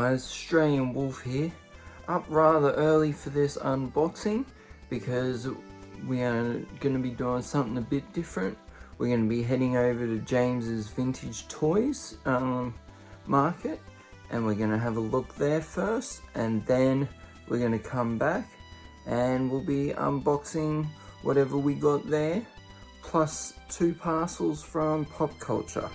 guys, Australian Wolf here, up rather early for this unboxing because we are going to be doing something a bit different. We're going to be heading over to James's Vintage Toys market, and we're going to have a look there first, and then we're going to come back and we'll be unboxing whatever we got there, plus 2 parcels from Pop Culture.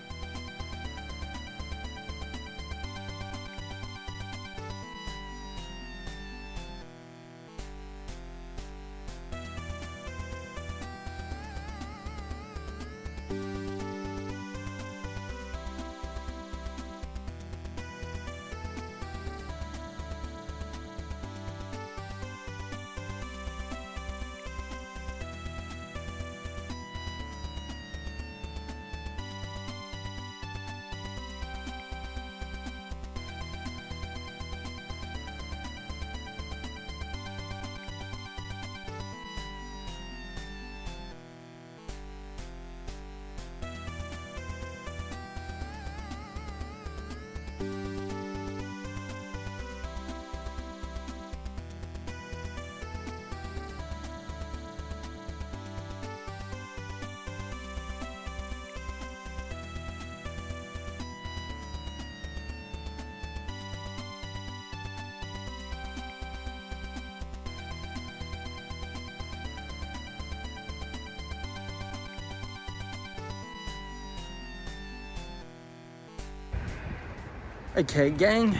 Okay gang,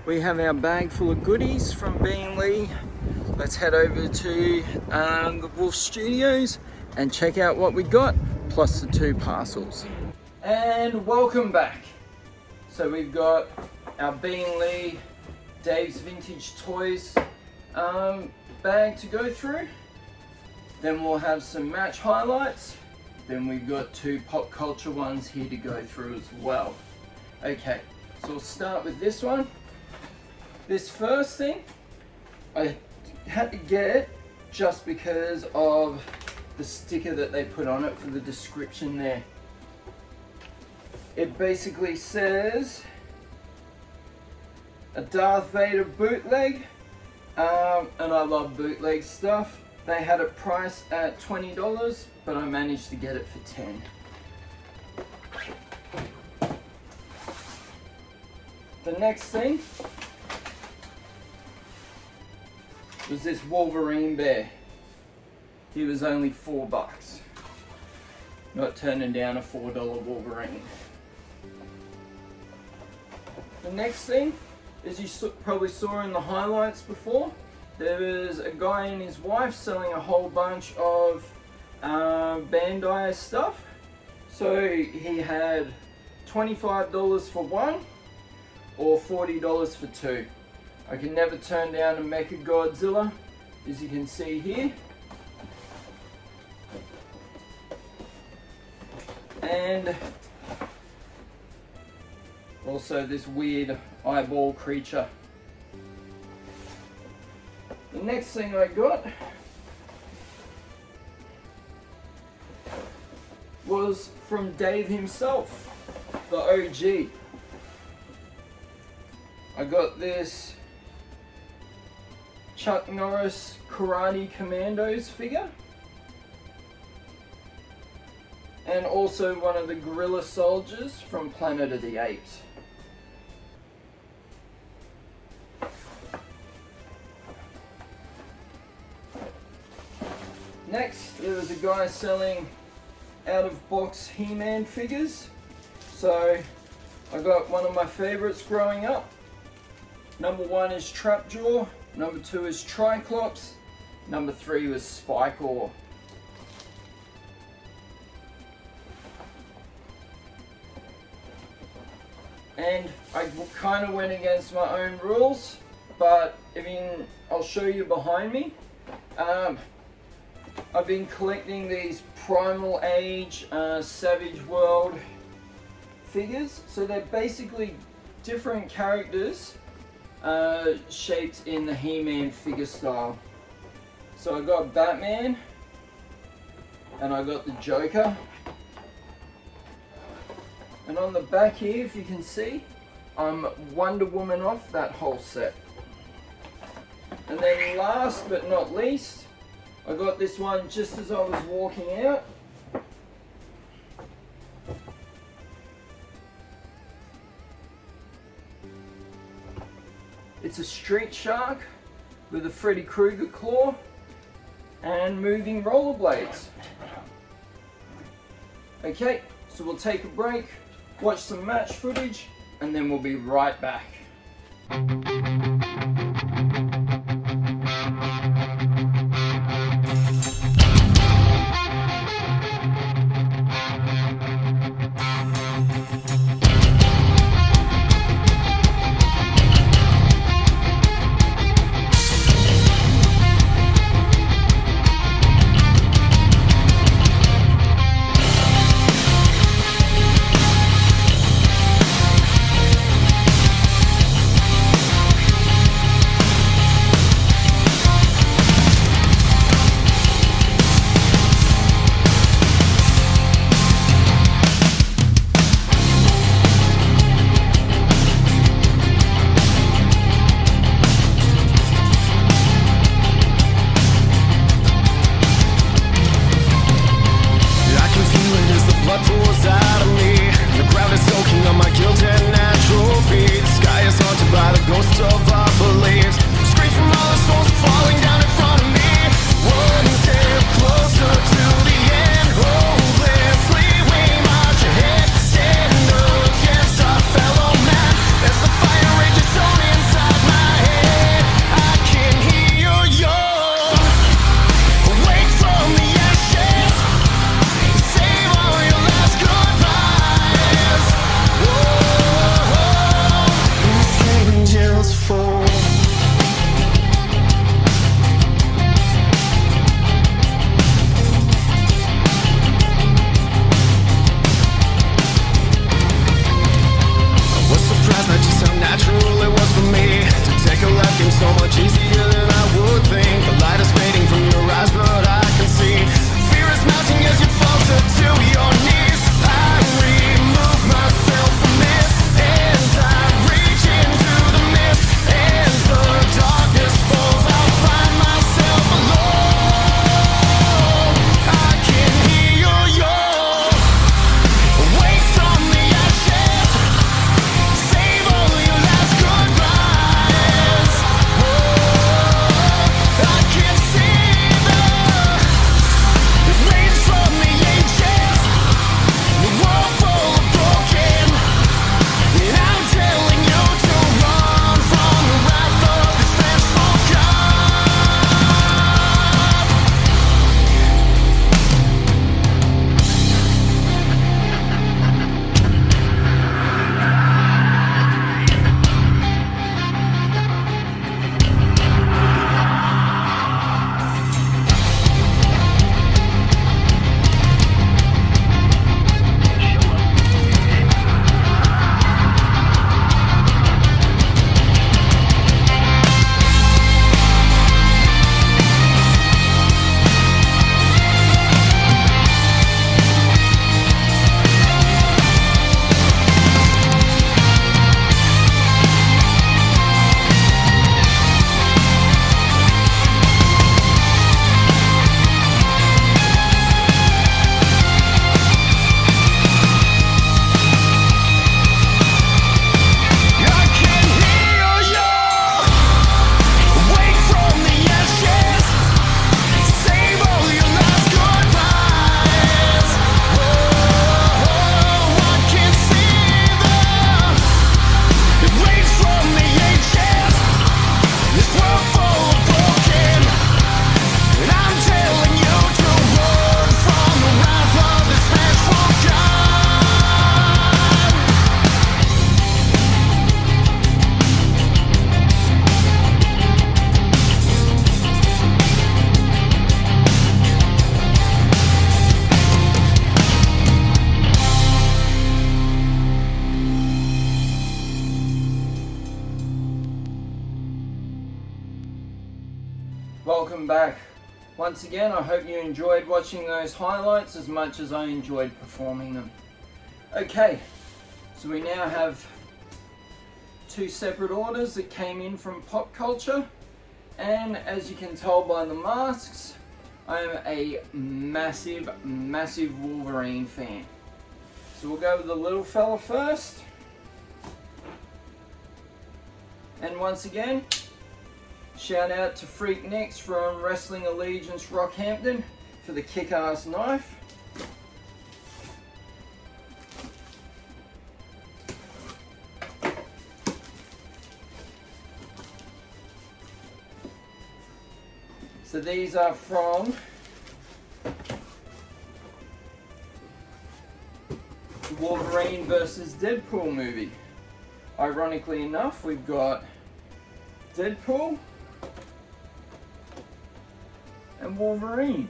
we have our bag full of goodies from B&Lee. Let's head over to the Wolf Studios and check out what we got, plus the 2 parcels. And welcome back. So we've got our B&Lee Dave's Vintage Toys bag to go through. Then we'll have some match highlights. Then we've got 2 pop culture ones here to go through as well. Okay. So we'll start with this one. This first thing, I had to get it just because of the sticker that they put on it for the description there. It basically says a Darth Vader bootleg, and I love bootleg stuff. They had it priced at $20, but I managed to get it for $10. The next thing was this Wolverine bear. He was only $4. Not turning down a $4 Wolverine. The next thing, as you probably saw in the highlights before, there was a guy and his wife selling a whole bunch of Bandai stuff. So he had $25 for one, or $40 for 2. I can never turn down a Mecha Godzilla, as you can see here. And also this weird eyeball creature. The next thing I got was from Dave himself, the OG. I got this Chuck Norris Karate Commandos figure, and also one of the Gorilla Soldiers from Planet of the Apes. Next, there was a guy selling out-of-box He-Man figures. So I got one of my favorites growing up. Number 1 is Trapjaw, number 2 is Triclops, number 3 was Spike-Ore. And I kind of went against my own rules, but I'll show you behind me. I've been collecting these Primal Age Savage World figures. So they're basically different characters shaped in the He-Man figure style. So I got Batman, and I got the Joker. And on the back here, if you can see, I'm Wonder Woman off that whole set. And then last but not least, I got this one just as I was walking out. It's a street shark with a Freddy Krueger claw and moving rollerblades. Okay, so we'll take a break, watch some match footage, and then we'll be right back. Welcome back. Once again, I hope you enjoyed watching those highlights as much as I enjoyed performing them. Okay, so we now have 2 separate orders that came in from Pop Culture. And as you can tell by the masks, I am a massive, massive Wolverine fan. So we'll go with the little fella first. And once again, shout out to Freak Next from Wrestling Allegiance Rockhampton for the kick-ass knife. So these are from the Wolverine versus Deadpool movie. Ironically enough, we've got Deadpool and Wolverine.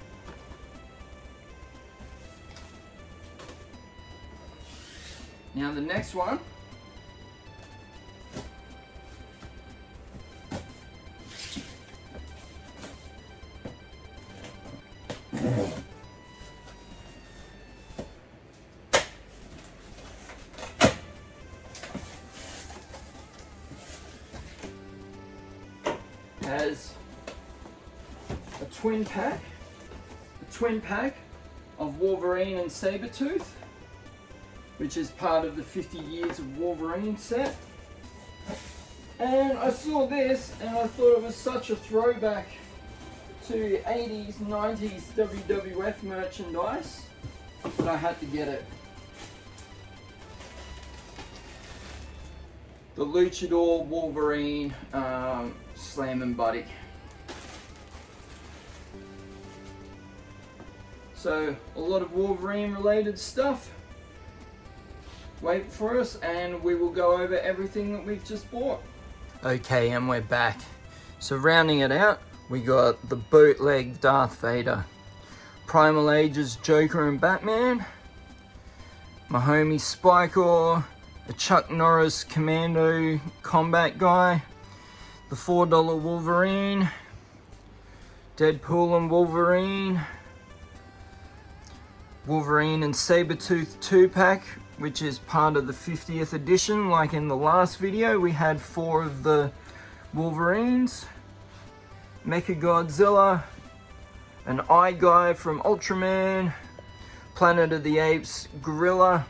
Now the next one has a twin pack of Wolverine and Sabretooth, which is part of the 50 Years of Wolverine set. And I saw this and I thought it was such a throwback to 80s, 90s WWF merchandise that I had to get it. The Luchador Wolverine Slam Buddy. So a lot of Wolverine related stuff. Wait for us and we will go over everything that we've just bought. Okay, and we're back. So rounding it out, we got the bootleg Darth Vader, Primal Ages Joker and Batman, my homie Spikor, a Chuck Norris Commando combat guy, the $4 Wolverine, Deadpool and Wolverine, Wolverine and Sabretooth 2-pack, which is part of the 50th edition. Like in the last video, we had 4 of the Wolverines, Mechagodzilla, an Eye Guy from Ultraman, Planet of the Apes Gorilla,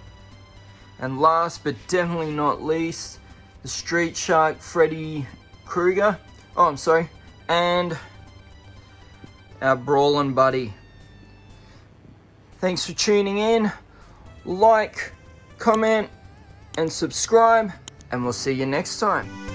and last but definitely not least, the Street Shark Freddy Krueger. Oh, I'm sorry. And our Brawlin' Buddy. Thanks for tuning in. Like, comment, and subscribe, and we'll see you next time.